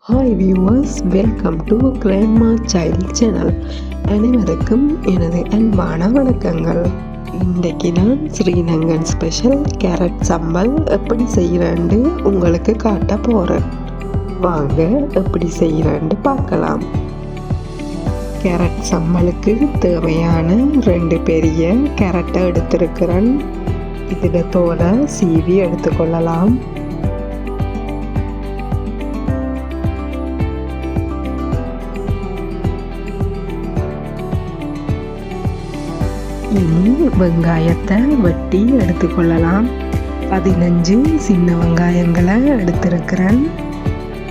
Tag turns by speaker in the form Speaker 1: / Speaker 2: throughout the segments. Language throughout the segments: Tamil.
Speaker 1: Hi viewers, welcome to grandma child channel. அனைவருக்கும் எனது அன்பான வணக்கங்கள். இன்றைக்கு நான் ஸ்ரீலங்கன் ஸ்பெஷல் கேரட் சம்பல் எப்படி செய்கிறேன்னு உங்களுக்கு காட்ட போகிறேன். வாங்க எப்படி செய்கிறேன்னு பார்க்கலாம். கேரட் சம்பலுக்கு தேவையான 2 பெரிய கேரட்டை எடுத்திருக்கிறேன். இதில் தோலை சீவி எடுத்துக்கொள்ளலாம். இனி வெங்காயத்தை வெட்டி எடுத்துக்கொள்ளலாம். 15 சின்ன வெங்காயங்களை எடுத்திருக்கிறேன்.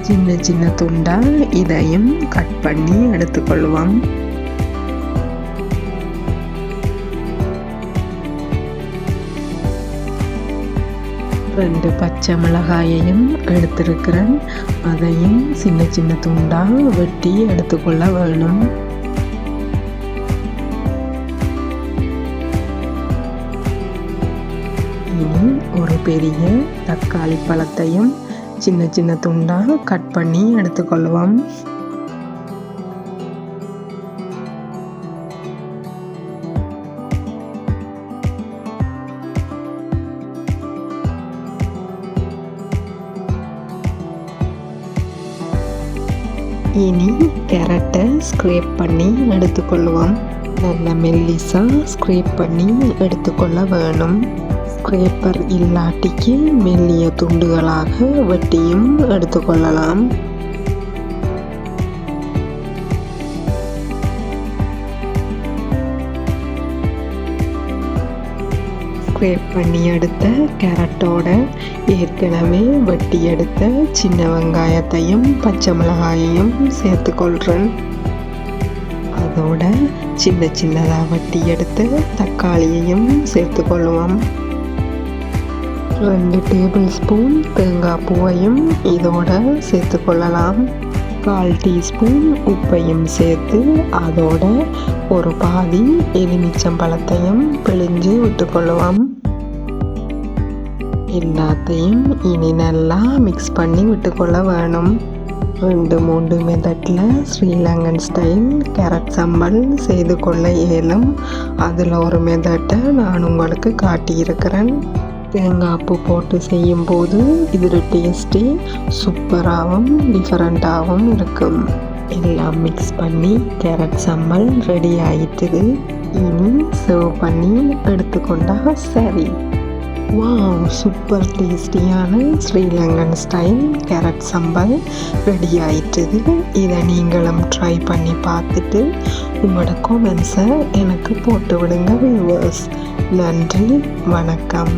Speaker 1: சின்ன சின்ன துண்டா இதையும் கட் பண்ணி எடுத்துக்கொள்வோம். ரெண்டு பச்சை மிளகாயையும் எடுத்திருக்கிறேன். அதையும் சின்ன சின்ன துண்டா வெட்டி எடுத்துக்கொள்ள வேணும். இனி ஒரு பெரிய தக்காளி பழத்தையும் சின்ன சின்ன துண்டா கட் பண்ணி எடுத்துக்கொள்வோம். இனி கேரட்டை ஸ்க்ரேப் பண்ணி எடுத்துக்கொள்வோம். நல்ல மெல்லிசா ஸ்க்ரேப் பண்ணி எடுத்துக்கொள்ள வேணும். ஸ்க்ரேப்பர் இல்லாட்டிக்கு மெல்லிய துண்டுகளாக வெட்டியும் எடுத்துக்கொள்ளலாம். ஸ்க்ரேப் பண்ணி எடுத்த கேரட்டோட ஏற்கனவே வெட்டி எடுத்த சின்ன வெங்காயத்தையும் பச்சை மிளகாயையும் சேர்த்துக்கொள்கிறேன். அதோட சின்ன சின்னதாக வெட்டி எடுத்த தக்காளியையும் சேர்த்துக்கொள்வோம். 2 டேபிள் ஸ்பூன் தேங்காய் பூவையும் இதோட சேர்த்துக்கொள்ளலாம். 1/4 டீஸ்பூன் உப்பையும் சேர்த்து அதோட ஒரு பாதி எலுமிச்சம்பழத்தையும் பிழிஞ்சு விட்டுக்கொள்வோம். எல்லாத்தையும் இனி நல்லா மிக்ஸ் பண்ணி விட்டுக்கொள்ள வேணும். 2-3 மெத்தடில் ஸ்ரீலங்கன் ஸ்டைல் கேரட் சம்பல் செய்து கொள்ள இயலும். அதில் ஒரு மெத்தட்டை நான் உங்களுக்கு காட்டியிருக்கிறேன். தேங்காய் பூ போட்டு செய்யும்போது இதோட டேஸ்ட்டே சூப்பராகவும் டிஃப்ரெண்ட்டாகவும் இருக்கும். எல்லாம் மிக்ஸ் பண்ணி கேரட் சம்பல் ரெடி ஆயிட்டுது. இனி சர்வ் பண்ணி எடுத்துக்கொண்டா சரி. வாவ், சூப்பர் டேஸ்டியான ஸ்ரீலங்கன் ஸ்டைல் கேரட் சம்பல் ரெடி ஆயிட்டுது. இதை நீங்களும் ட்ரை பண்ணி பார்த்துட்டு உங்களோட கமெண்ட்ஸை எனக்கு போட்டு விடுங்க வியூவர்ஸ். நன்றி, வணக்கம்.